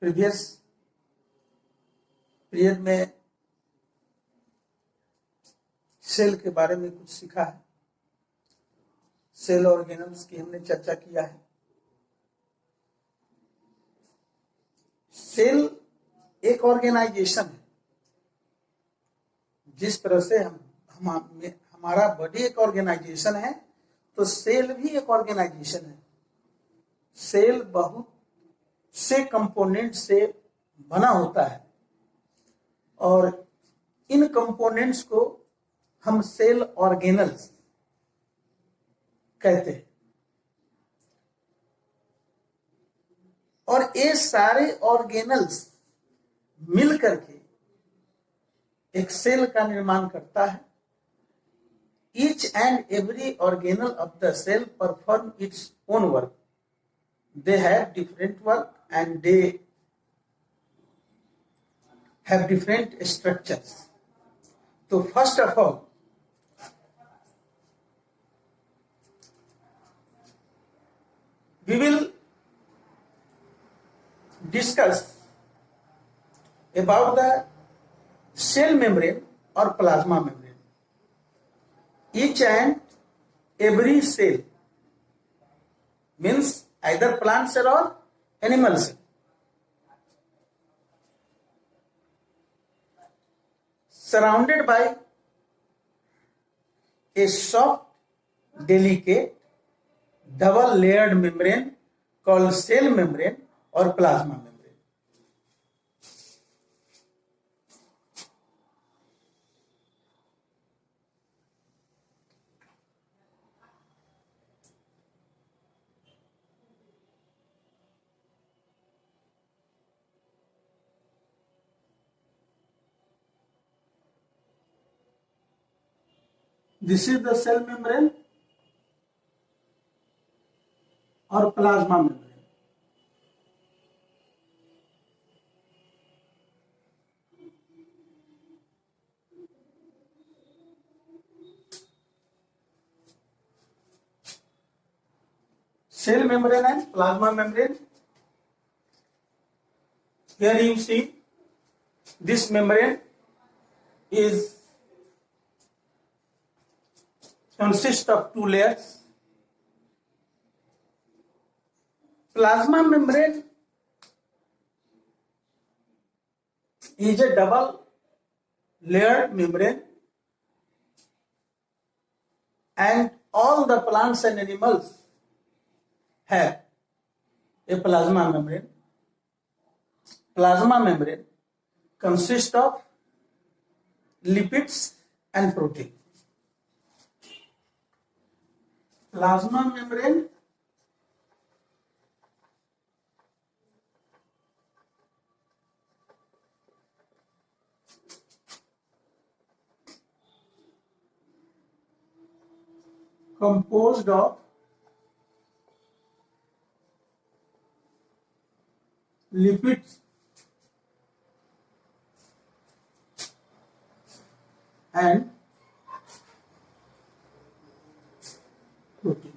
Previous period में cell के बारे में कुछ सीखा है। सेल ऑर्गेनल्स की हमने चर्चा किया है। सेल एक ऑर्गेनाइजेशन है। जिस तरह से हमारा बॉडी एक ऑर्गेनाइजेशन है, तो सेल भी एक ऑर्गेनाइजेशन है। सेल बहुत से कंपोनेंट से बना होता है और इन कंपोनेंट्स को हम सेल ऑर्गेनल्स कहते हैं। और ये सारे ऑर्गेनल्स मिल करके एक सेल का निर्माण करता है। Each and every organelle of the cell perform its own work. They have different work and they have different structures. So first of all, we will discuss about the cell membrane or plasma membrane. Each and every cell means either plant cell or animal cell. Surrounded by a soft, delicate, double layered membrane called cell membrane or plasma membrane. This is the cell membrane or plasma membrane. Cell membrane and plasma membrane. Here you see this membrane is consists of two layers. Plasma membrane is a double layered membrane, and all the plants and animals have a plasma membrane. Plasma membrane consists of lipids and protein. Plasma membrane composed of lipids and protein.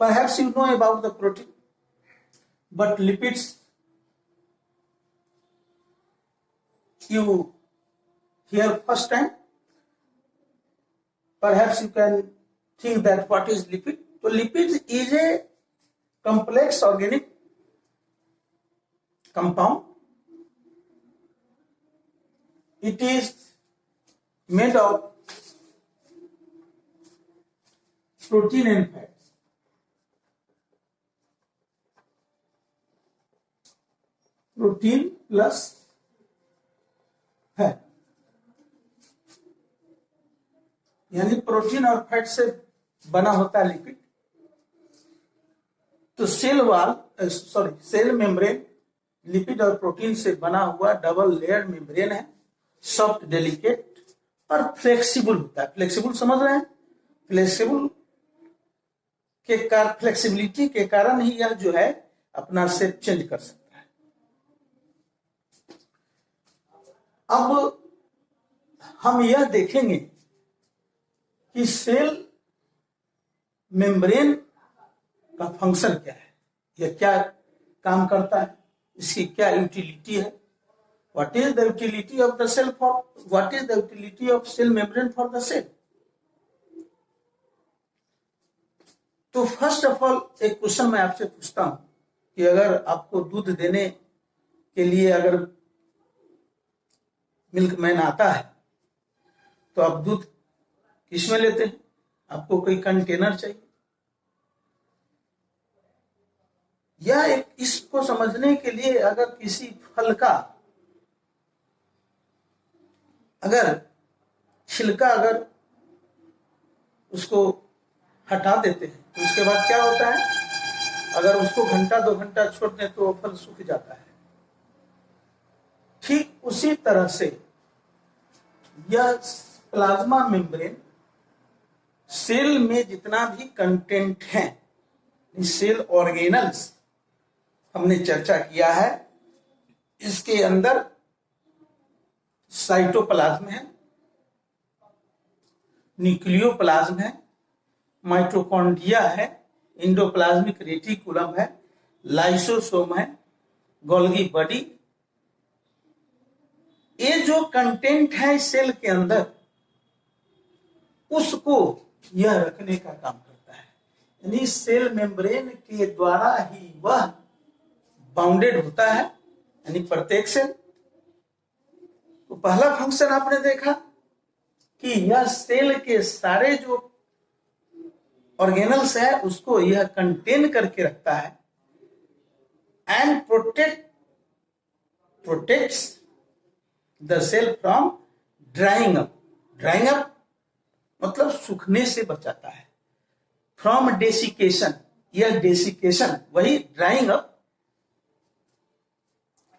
Perhaps you know about the protein, but lipids you hear first time. Perhaps you can think that what is lipid? So lipids is a complex organic compound. It is made of protein and fats. Protein plus fat, यानी protein और fat से बना होता है lipid. तो cell membrane lipid और protein से बना हुआ डबल लेयर मेम्ब्रेन है, सॉफ्ट, डेलिकेट और फ्लेक्सिबल होता है। फ्लेक्सिबल समझ रहे हैं? फ्लेक्सिबिलिटी के कारण ही यह जो है अपना शेप चेंज कर सकता है। अब हम यह देखेंगे कि सेल मेम्ब्रेन का फंक्शन क्या है, यह क्या काम करता है, इसकी क्या यूटिलिटी है, what is the utility of the cell for, what is the utility of cell membrane for the cell. तो फर्स्ट ऑफ ऑल एक क्वेश्चन मैं आपसे पूछता हूं कि अगर आपको दूध देने के लिए अगर मिल्कमैन आता है तो आप दूध किसमें लेते हैं, आपको कोई कंटेनर चाहिए, या एक इसको समझने के लिए अगर किसी फल का अगर छिलका अगर उसको हटा देते हैं तो उसके बाद क्या होता है, अगर उसको घंटा 2 घंटा छोड़ दें तो वो फल सूख जाता है। ठीक उसी तरह से यह प्लाज्मा मेम्ब्रेन सेल में जितना भी कंटेंट है, सेल ऑर्गेनल्स हमने चर्चा किया है, इसके अंदर साइटोप्लाज्म है, न्यूक्लियोप्लाज्म है, माइटोकॉन्ड्रिया है, एंडोप्लाज्मिक रेटिकुलम है, लाइसोसोम है, गोल्गी बॉडी, ये जो कंटेंट है सेल के अंदर उसको यह रखने का काम करता है। यानी सेल मेम्ब्रेन के द्वारा ही वह बाउंडेड होता है, यानी प्रत्येक सेल। तो पहला फंक्शन आपने देखा कि यह सेल के सारे जो ऑर्गेनल्स है उसको यह कंटेन करके रखता है and protects the cell from drying up. Drying up मतलब सूखने से बचाता है, फ्रॉम डेसिकेशन, यह डेसिकेशन वही ड्राइंग अप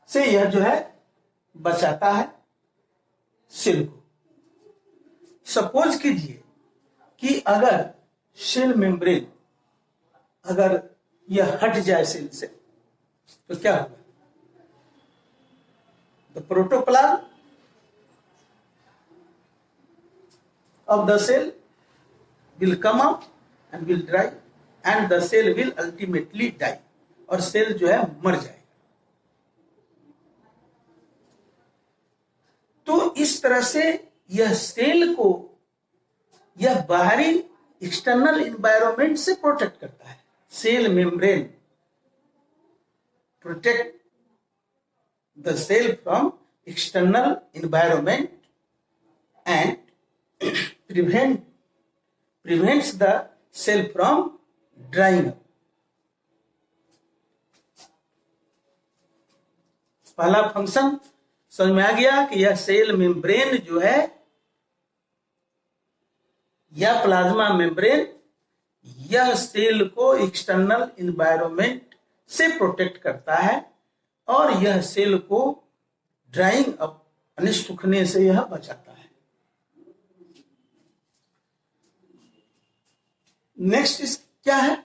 से यह जो है बचाता है सेल को। सपोज कीजिए कि अगर सेल मेम्ब्रेन अगर यह हट जाए सेल से तो क्या होगा, the protoplasm of the cell will come out and will dry and the cell will ultimately die, और सेल जो है मर जाएगा। तो इस तरह से यह सेल को यह बाहरी एक्सटर्नल एनवायरनमेंट से प्रोटेक्ट करता है। Cell membrane protect the cell from external environment and prevents the cell from drying up। पहला फंक्शन समझ में आ गया कि यह सेल मेम्ब्रेन जो है या प्लाज्मा मेम्ब्रेन यह सेल को एक्सटर्नल एनवायरनमेंट से प्रोटेक्ट करता है और यह सेल को ड्राइंग अप यानी सूखने से यह बचाता है। नेक्स्ट इस क्या है,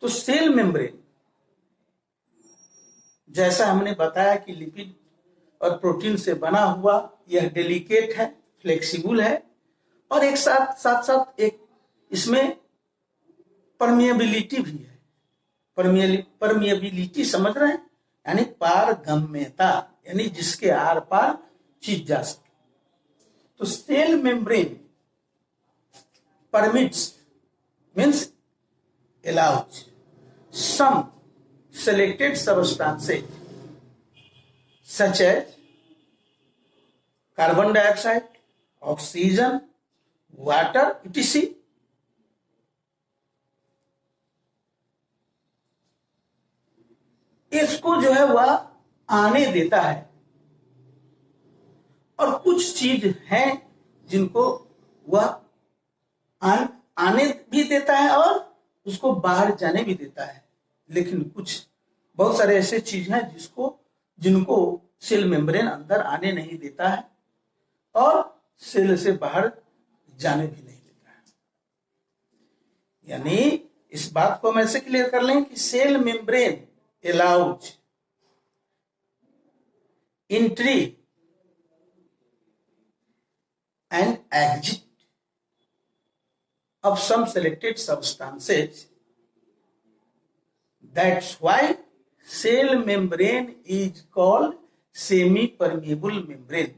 तो सेल मेम्ब्रेन जैसा हमने बताया कि लिपिड और प्रोटीन से बना हुआ, यह डेलिकेट है, फ्लेक्सिबल है और एक साथ एक इसमें परमिएबिलिटी भी है। परमिएबिलिटी समझ रहे हैं, यानी पारगम्यता, यानी जिसके आर पार चीज जा सके। तो cell membrane permits means allows some selected substances such as carbon dioxide, oxygen, water, etc. इसको जो है वह आने देता है और कुछ चीज हैं जिनको वह आने भी देता है और उसको बाहर जाने भी देता है। लेकिन कुछ बहुत सारे ऐसे चीज हैं जिनको सेल मेम्ब्रेन अंदर आने नहीं देता है और सेल से बाहर जाने भी नहीं देता है। यानी इस बात को हम ऐसे क्लियर कर लें कि cell membrane allows entry and exit of some selected substances That's why cell membrane is called semi-permeable membrane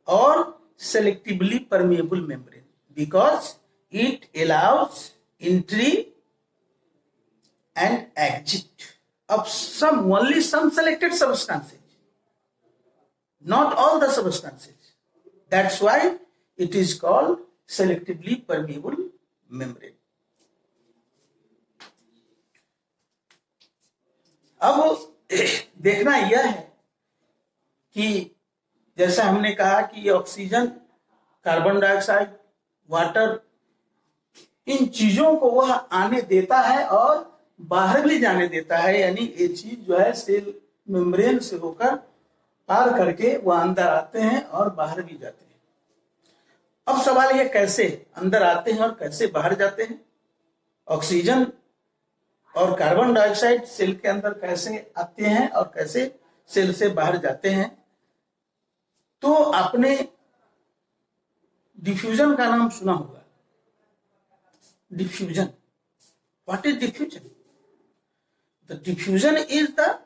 or selectively permeable membrane because it allows entry and exit of only some selected substances, not all the substances. That's why it is called selectively permeable membrane. अब देखना यह है कि जैसा हमने कहा कि ये ऑक्सीजन, कार्बन डाइऑक्साइड, वाटर, इन चीजों को वह आने देता है और बाहर भी जाने देता है, यानी ये चीज जो है सेल मेम्ब्रेन से होकर पार करके वह अंदर आते हैं और बाहर भी जाते हैं। अब सवाल ये कैसे अंदर आते हैं और कैसे बाहर जाते हैं? ऑक्सीजन और कार्बन डाइऑक्साइड सेल के अंदर कैसे आते हैं और कैसे सेल से बाहर जाते हैं? तो आपने डिफ्यूजन का नाम सुना होगा। Diffusion, what is diffusion? The diffusion is the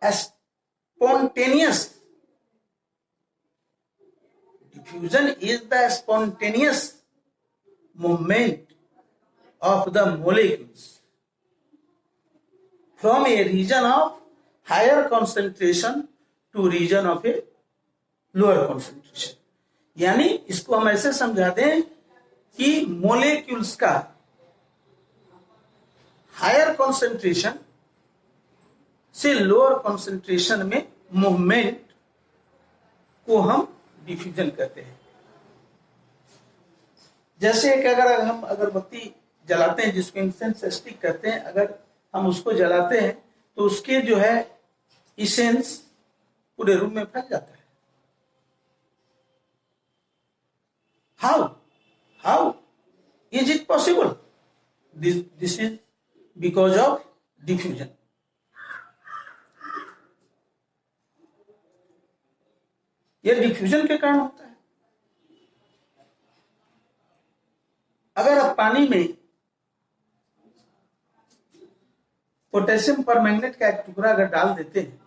spontaneous, diffusion is the spontaneous movement of the molecules from a region of higher concentration to region of a lower concentration। यानी इसको हम ऐसे समझा दें कि मोलेक्यूल्स का हायर कॉन्सेंट्रेशन से lower concentration में मूवमेंट को हम डिफ्यूजन कहते हैं। जैसे कि अगर हम अगरबत्ती जलाते हैं जिसको इंसेंस स्टिक कहते हैं, अगर हम उसको जलाते हैं तो उसके जो है इसेंस पूरे रूम में फैल जाता है। How is it possible? This is because of diffusion. यह डिफ्यूजन के कारण होता है। अगर आप पानी में पोटेशियम परमैंगनेट का एक टुकड़ा अगर डाल देते हैं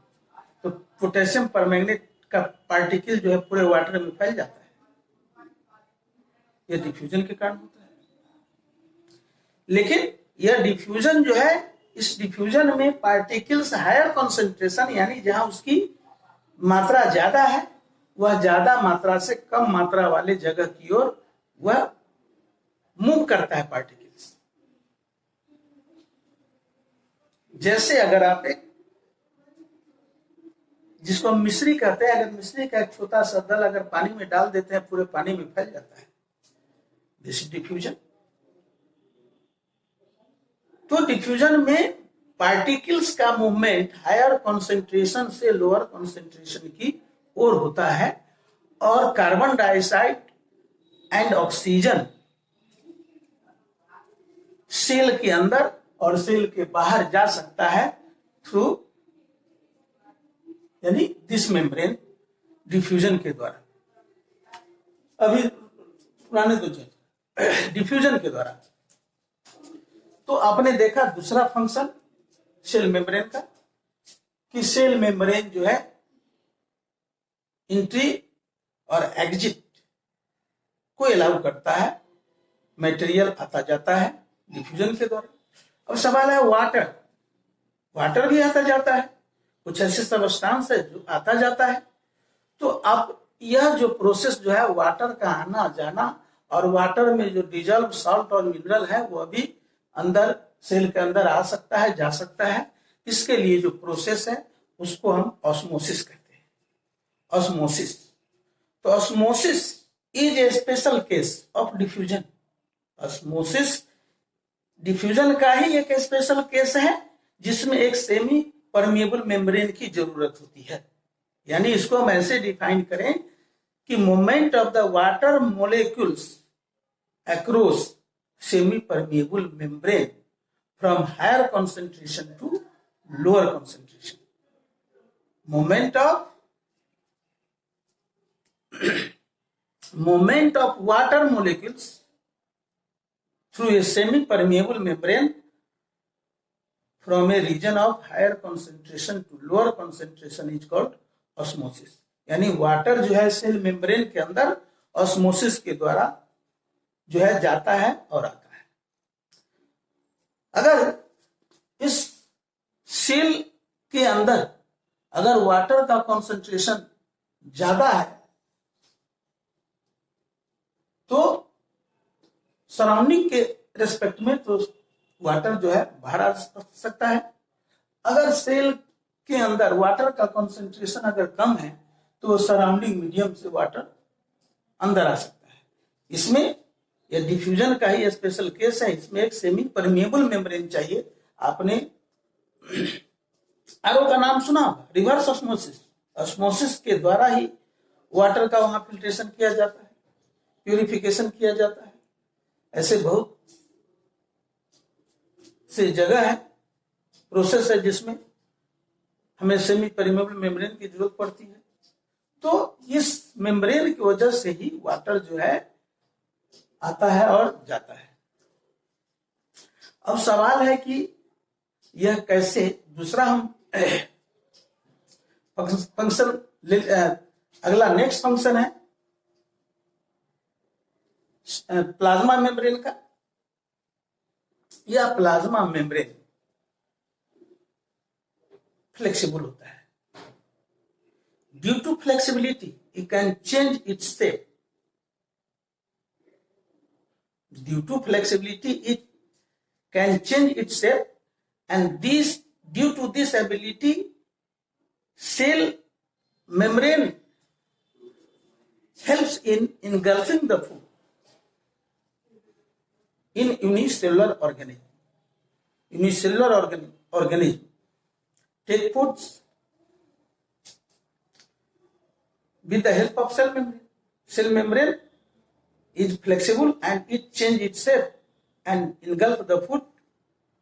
तो पोटेशियम परमैंगनेट का पार्टिकल जो है पूरे वाटर में फैल जाता है। यह डिफ्यूजन के कारण होता है। लेकिन यह डिफ्यूजन जो है, इस डिफ्यूजन में पार्टिकल्स हायर कॉन्सेंट्रेशन यानी जहां उसकी मात्रा ज्यादा है वह ज्यादा मात्रा से कम मात्रा वाले जगह की ओर वह मूव करता है पार्टिकल्स। जैसे अगर आप एक, जिसको हम मिश्री कहते हैं, अगर मिश्री का एक छोटा सा दल अगर पानी में डाल देते हैं पूरे पानी में फैल जाता है। This is diffusion. तो डिफ्यूजन में पार्टिकल्स का मूवमेंट हायर कॉन्सेंट्रेशन से लोअर कॉन्सेंट्रेशन की और होता है और carbon dioxide and oxygen cell के अंदर और सेल के बाहर जा सकता है थ्रू यानी दिस मेम्ब्रेन डिफ्यूजन के द्वारा। अभी पुराने तो डिफ्यूजन के द्वारा। तो आपने देखा दूसरा फंक्शन सेल मेम्ब्रेन का कि सेल मेम्ब्रेन जो है एंट्री और एग्जिट को अलाउ करता है, मटेरियल आता जाता है डिफ्यूजन के द्वारा। अब सवाल है वाटर भी आता जाता है, कुछ ऐसे सब्सटेंस है जो आता जाता है। तो अब यह जो प्रोसेस जो है वाटर का आना जाना और वाटर में जो डिजॉल्व सॉल्ट और मिनरल है वो भी अंदर सेल के अंदर आ सकता है, जा सकता है। इसके लिए जो प्रोसेस है उसको हम ऑस्मोसिस कहते हैं। ऑस्मोसिस, तो osmosis is a special case of diffusion. Osmosis diffusion का ही एक स्पेशल केस है जिसमें एक सेमी परमिएबल मेम्ब्रेन की जरूरत होती है। यानी इसको हम ऐसे डिफाइन करें कि movement of the water molecules across semi permeable membrane from higher concentration to lower concentration. movement of water molecules through a semi-permeable membrane from a region of higher concentration to lower concentration is called osmosis. यानी water जो है cell membrane के अंदर osmosis के द्वारा जो है जाता है और आता है। अगर इस सेल के अंदर अगर वाटर का कॉन्सेंट्रेशन ज्यादा है तो सराउंडिंग के रेस्पेक्ट में तो वाटर जो है बाहर आ सकता है। अगर सेल के अंदर वाटर का कंसंट्रेशन अगर कम है तो सराउंडिंग मीडियम से वाटर अंदर आ सकता है। इसमें यह डिफ्यूजन का ही स्पेशल केस है। इसमें एक सेमी परमिएबल मेम्ब्रेन चाहिए। आपने आरओ का नाम सुना, रिवर्स ऑस्मोसिस। ऑस्मोसिस के द्वारा ही वाटर का वहां फिल्ट्रेशन किया जाता है, प्यूरिफिकेशन किया जाता है। ऐसे बहुत से जगह है, प्रोसेस है जिसमें हमें सेमी परमिएबल मेम्ब्रेन की जरूरत पड़ती है। तो इस मेम्ब्रेन की वजह से ही वाटर जो है आता है और जाता है। अब सवाल है कि यह कैसे, दूसरा हम फंक्शन अगला नेक्स्ट फंक्शन है प्लाज्मा मेम्ब्रेन का। यह प्लाज्मा मेम्ब्रेन फ्लेक्सिबल होता है। Due to flexibility it can change its shape. Due to flexibility it can change its shape and due to this ability cell membrane helps in engulfing the food in unicellular organism take foods with the help of cell membrane. Cell membrane is flexible and it change its shape and engulf the food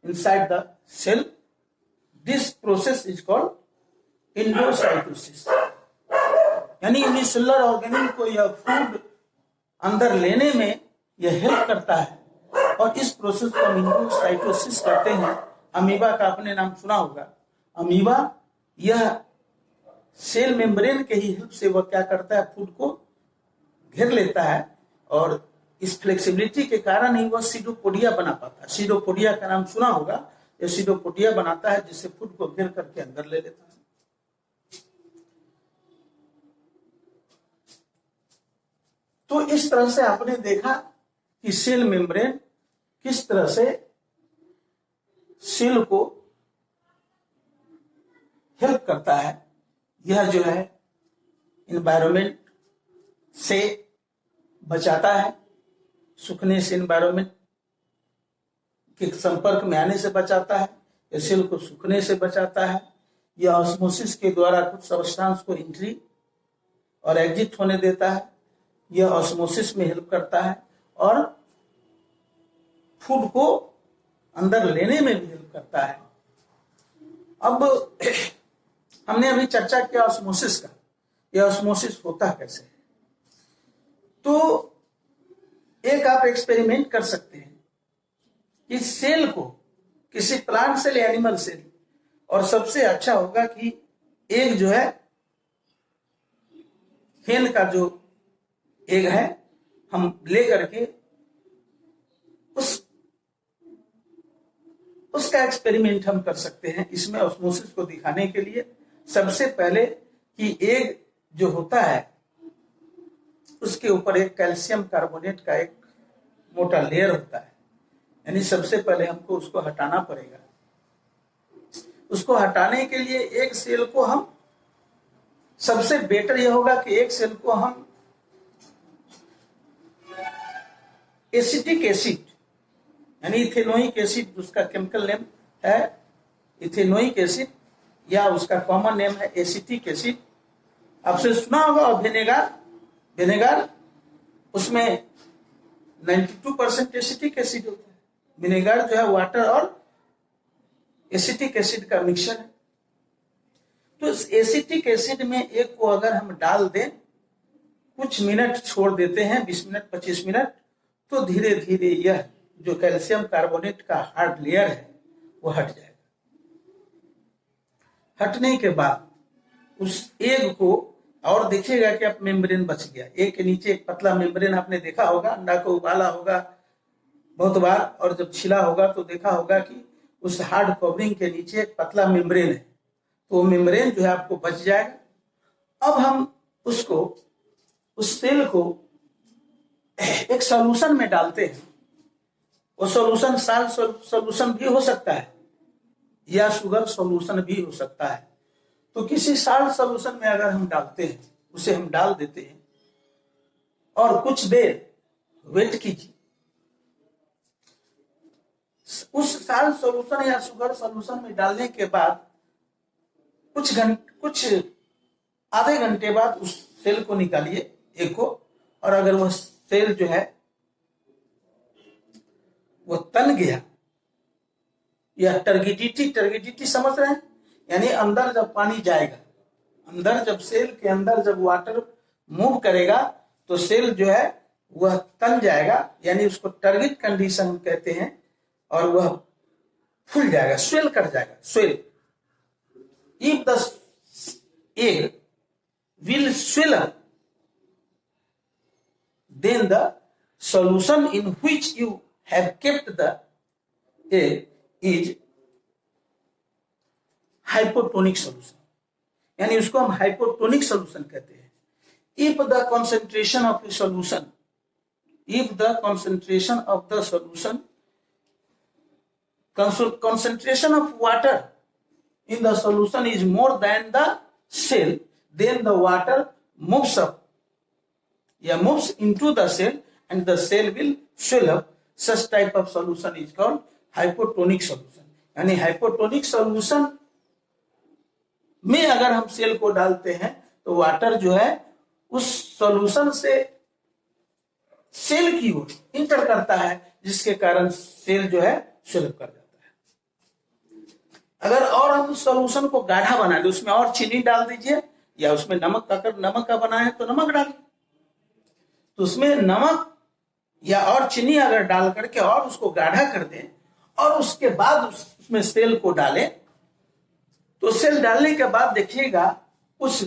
inside the cell. This process is called endocytosis. यानी unicellular organism को यह food अंदर लेने में यह help करता है और इस प्रोसेस को हम एंडोसाइटोसिस कहते हैं। अमीबा का आपने नाम सुना होगा। अमीबा यह सेल मेम्ब्रेन के ही हेल्प से वह क्या करता है, फूड को घेर लेता है और इस फ्लेक्सिबिलिटी के कारण ही वह सीडोपोडिया बना पाता है। सीडोपोडिया का नाम सुना होगा। यह सीडोपोडिया बनाता है जिससे फूड को घेर करके अंदर ले लेता है। तो इस तरह से आपने देखा कि सेल मेम्ब्रेन किस तरह से सेल को हेल्प करता है। यह जो है एनवायरनमेंट से बचाता है, सूखने से एनवायरनमेंट के संपर्क में आने से बचाता है, यह सेल को सूखने से बचाता है। यह ऑस्मोसिस के द्वारा कुछ सब्सटेंस को एंट्री और एग्जिट होने देता है। यह ऑस्मोसिस में हेल्प करता है और फूड को अंदर लेने में भी हेल्प करता है। अब हमने अभी चर्चा किया ऑस्मोसिस का। यह ऑस्मोसिस होता कैसे, तो एक आप एक्सपेरिमेंट कर सकते हैं कि सेल को, किसी प्लांट सेल या एनिमल सेल, और सबसे अच्छा होगा कि एक जो है हेन का जो एग है हम ले करके उसका एक्सपेरिमेंट हम कर सकते हैं। इसमें ऑस्मोसिस को दिखाने के लिए सबसे पहले कि एग जो होता है उसके ऊपर एक कैल्शियम कार्बोनेट का एक मोटा लेयर होता है। यानी सबसे पहले हमको उसको हटाना पड़ेगा। उसको हटाने के लिए एक सेल को हम, सबसे बेटर यह होगा कि एक सेल को हम एसिटिक एसिड यानी इथेनोइक एसिड, उसका केमिकल नेम है इथेनोइक एसिड या उसका कॉमन नेम है एसिटिक एसिड। आपसे सुना होगा। और विनेगार उसमें 92% एसिटिक एसिड होता है। विनेगार जो है वाटर और एसिटिक एसिड का मिक्सचर है। तो इस एसिटिक एसिड में एक को अगर हम डाल दें, कुछ मिनट छोड़ देते हैं, 20 मिनट 25 मिनट, तो धीरे धीरे यह जो कैल्शियम कार्बोनेट का हार्ड लेयर है वो हट जाएगा। हटने के बाद उस एग को, और देखिएगा कि आप मेम्ब्रेन बच गया, एग के नीचे एक पतला मेम्ब्रेन आपने देखा होगा, अंडा को उबाला होगा बहुत बार और जब छिला होगा तो देखा होगा कि उस हार्ड कवरिंग के नीचे एक पतला मेम्ब्रेन है, तो मेम्ब्रेन जो है आपको बच जाएगा। अब हम उसको, उस सेल को एक सॉल्यूशन में डालते हैं। वो सॉल्यूशन साल्ट सॉल्यूशन भी हो सकता है या शुगर सॉल्यूशन भी हो सकता है। तो किसी साल्ट सॉल्यूशन में अगर हम डालते हैं, उसे हम डाल देते हैं और कुछ देर वेट कीजिए। उस साल्ट सॉल्यूशन या शुगर सॉल्यूशन में डालने के बाद कुछ आधे घंटे बाद उस सेल को निकालिए, एक को, और अगर वह सेल जो है वो तन गया या टर्गिडिटी समझ रहे हैं, यानी अंदर जब पानी जाएगा, अंदर जब सेल के अंदर जब वाटर मूव करेगा तो सेल जो है वह तन जाएगा, यानी उसको टर्गिड कंडीशन हम कहते हैं, और वह फूल जाएगा, स्वेल कर जाएगा, swell. If the egg will swell up, then the solution in which you have kept the egg is hypotonic solution, यानी उसको हम हाइपोटोनिक सोल्यूशन कहते हैं। If the concentration of the solution, if the concentration of the solution, concentration of water in the solution is more than the cell, then the water moves up, moves into the cell and the cell will swell up. Such type of solution is called hypotonic solution. यानी hypotonic solution में अगर हम cell को डालते हैं तो water जो है उस सॉल्यूशन से सेल की ओर इंटर करता है, जिसके कारण सेल जो है स्वेल कर जाता है। अगर और हम उस सॉल्यूशन को गाढ़ा बना दे, उसमें और चीनी डाल दीजिए, या उसमें नमक, अगर नमक का बना है तो नमक डालिए, तो उसमें नमक या और चीनी अगर डाल करके और उसको गाढ़ा कर दें और उसके बाद उसमें सेल को डालें, तो सेल डालने के बाद देखिएगा कुछ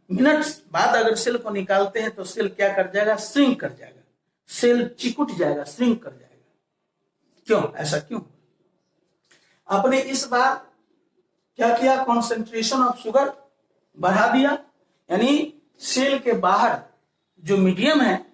मिनट बाद अगर सेल को निकालते हैं तो सेल क्या कर जाएगा, श्रिंक कर जाएगा, सेल चिकुट जाएगा, श्रिंक कर जाएगा। क्यों, ऐसा क्यों? आपने इस बार क्या किया, कॉन्सेंट्रेशन ऑफ शुगर बढ़ा दिया, यानी सेल के बाहर जो मीडियम है